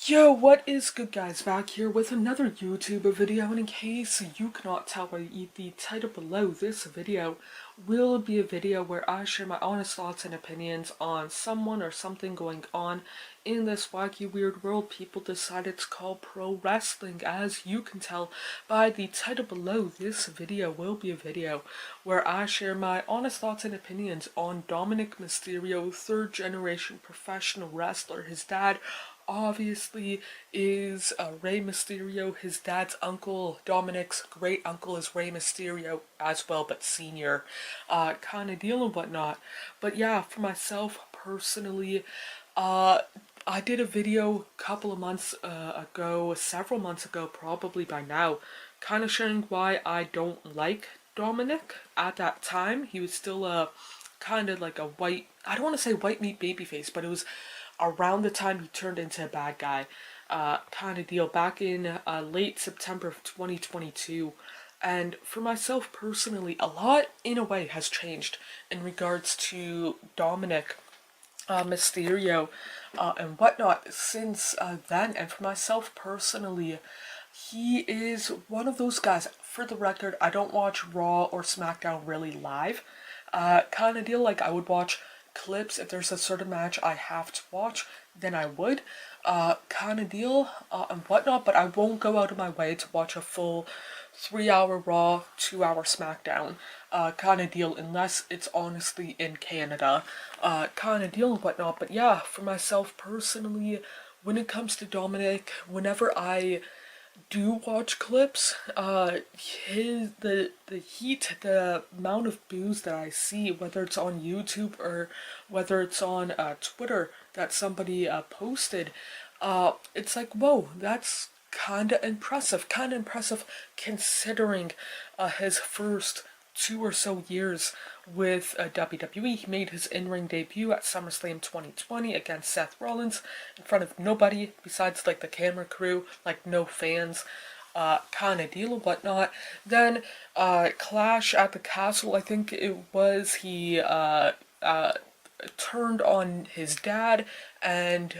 Yo, what is good guys, back here with another YouTube video, and in case you cannot tell by the title below, this video will be a video where I share my honest thoughts and opinions on someone or something going on in this wacky weird world people decided to call pro wrestling. As you can tell by the title below, this video will be a video where I share my honest thoughts and opinions on Dominik Mysterio, third generation professional wrestler. His dad obviously is Rey Mysterio. His dad's uncle, Dominic's great uncle, is Rey Mysterio as well, but senior, kind of deal and whatnot. But yeah, for myself personally, I did a video a couple of months ago, several months ago probably by now, kind of sharing why I don't like Dominic. At that time, he was still kind of like a white, I don't want to say white meat babyface, but it was around the time he turned into a bad guy, kind of deal, back in late September of 2022. And for myself personally, a lot in a way has changed in regards to Dominic Mysterio and whatnot since then. And for myself personally, he is one of those guys. For the record, I don't watch Raw or SmackDown really live. Kind of deal, like I would watch clips if there's a certain match I have to watch, then I would, kind of deal, and whatnot, but I won't go out of my way to watch a full 3-hour Raw, 2-hour SmackDown, kind of deal, unless it's honestly in Canada, kind of deal and whatnot. But yeah, for myself personally, when it comes to Dominic, whenever I do watch clips, the heat, the amount of boos that I see, whether it's on YouTube or whether it's on Twitter that somebody posted, it's like, whoa, that's kind of impressive. Kind of impressive considering his first 2 or so years with WWE. He made his in-ring debut at SummerSlam 2020 against Seth Rollins in front of nobody besides like the camera crew, like no fans, kind of deal and whatnot. Then Clash at the Castle, I think it was, he turned on his dad, and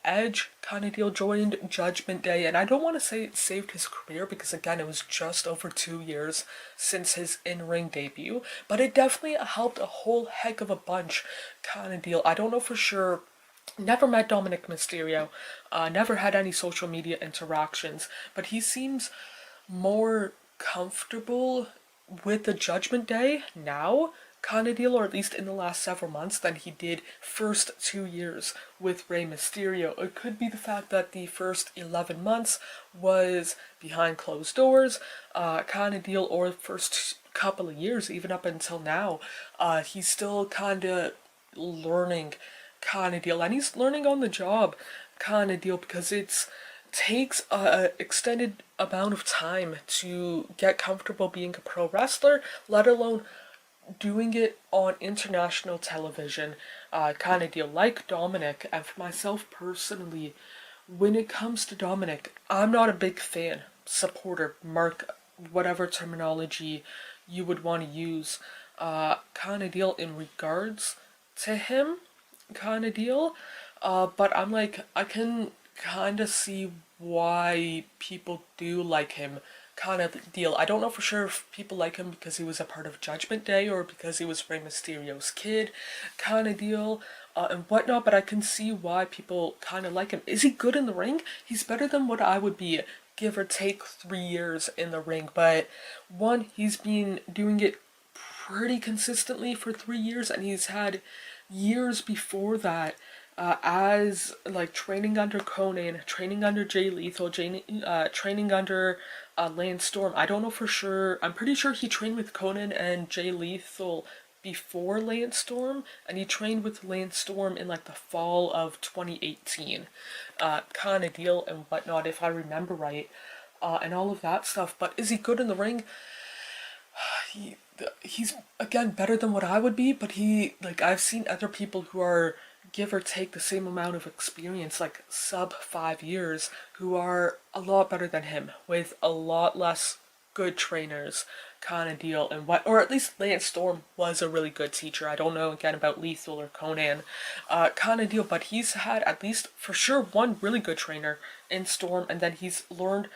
Edge kind of deal joined Judgment Day, and I don't want to say it saved his career because again it was just over 2 years since his in-ring debut, but it definitely helped a whole heck of a bunch, kind of deal. I don't know for sure. Never met Dominik Mysterio, never had any social media interactions, but he seems more comfortable with the Judgment Day now, kind of deal, or at least in the last several months, than he did first 2 years with Rey Mysterio. It could be the fact that the first 11 months was behind closed doors, kind of deal, or the first couple of years, even up until now, he's still kind of learning, kind of deal, and he's learning on the job, kind of deal, because it's takes a extended amount of time to get comfortable being a pro wrestler, let alone doing it on international television, kind of deal, like Dominic. And for myself personally, when it comes to Dominic, I'm not a big fan, supporter, mark, whatever terminology you would want to use, kind of deal, in regards to him, kind of deal. But I'm like, I can kind of see why people do like him, kind of deal. I don't know for sure if people like him because he was a part of Judgment Day or because he was Rey Mysterio's kid, kind of deal, and whatnot, but I can see why people kind of like him. Is he good in the ring? He's better than what I would be, give or take 3 years in the ring, but one, he's been doing it pretty consistently for 3 years, and he's had years before that, as like training under Conan, training under Jay Lethal, training under Lance Storm. I don't know for sure. I'm pretty sure he trained with Conan and Jay Lethal before Lance Storm, and he trained with Lance Storm in like the fall of 2018, kind of deal and whatnot, if I remember right, and all of that stuff. But is he good in the ring? He's again better than what I would be, but he, like, I've seen other people who are give or take the same amount of experience, like sub 5 years, who are a lot better than him with a lot less good trainers kind of deal, and what, or at least Lance Storm was a really good teacher. I don't know again about Lethal or Conan kind of deal, but he's had at least for sure one really good trainer in Storm, and then he's learned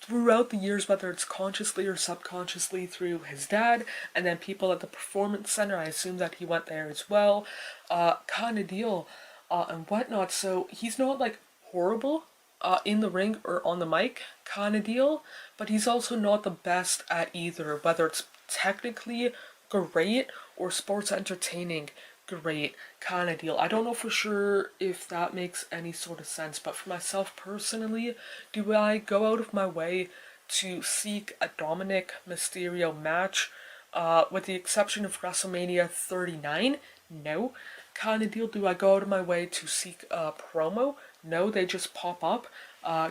throughout the years, whether it's consciously or subconsciously, through his dad, and then people at the Performance Center. I assume that he went there as well, kind of deal, and whatnot. So he's not like horrible in the ring or on the mic kind of deal, but he's also not the best at either, whether it's technically great or sports entertaining great kind of deal. I don't know for sure if that makes any sort of sense, but for myself personally, do I go out of my way to seek a Dominik Mysterio match, with the exception of WrestleMania 39? No. Kind of deal. Do I go out of my way to seek a promo? No, they just pop up,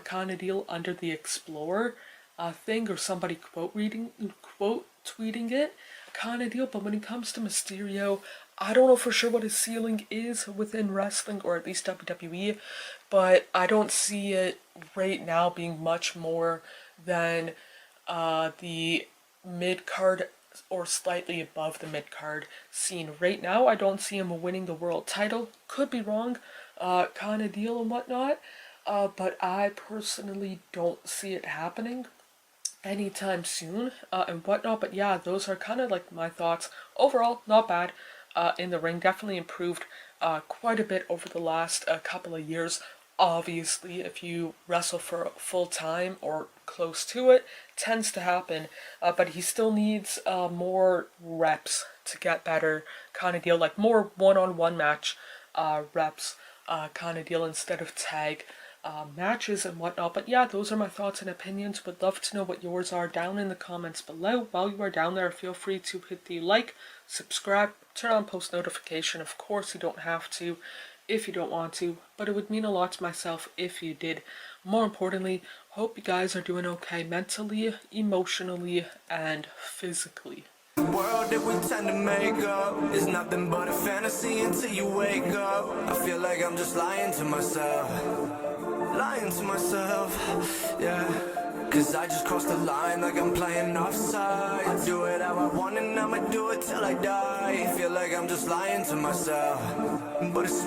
kind of deal, under the Explorer thing, or somebody quote tweeting it, kind of deal. But when it comes to Mysterio, I don't know for sure what his ceiling is within wrestling, or at least WWE, but I don't see it right now being much more than the mid-card or slightly above the mid-card scene. Right now, I don't see him winning the world title. Could be wrong, kind of deal and whatnot, but I personally don't see it happening anytime soon, and whatnot. But yeah, those are kind of like my thoughts. Overall, not bad in the ring. Definitely improved quite a bit over the last couple of years. Obviously, if you wrestle for full time or close to it, tends to happen, but he still needs more reps to get better kind of deal, like more one-on-one match reps kind of deal instead of tag matches and whatnot. But yeah, those are my thoughts and opinions. Would love to know what yours are down in the comments below. While you are down there, feel free to hit the like, subscribe, turn on post notification. Of course, you don't have to if you don't want to, but it would mean a lot to myself if you did. More importantly, hope you guys are doing okay mentally, emotionally, and physically. The world that we tend to make up is nothing but a fantasy until you wake up. I feel like I'm just lying to myself, yeah. Cause I just crossed the line like I'm playing offside. Do it how I want and I'ma do it till I die. Feel like I'm just lying to myself, but it's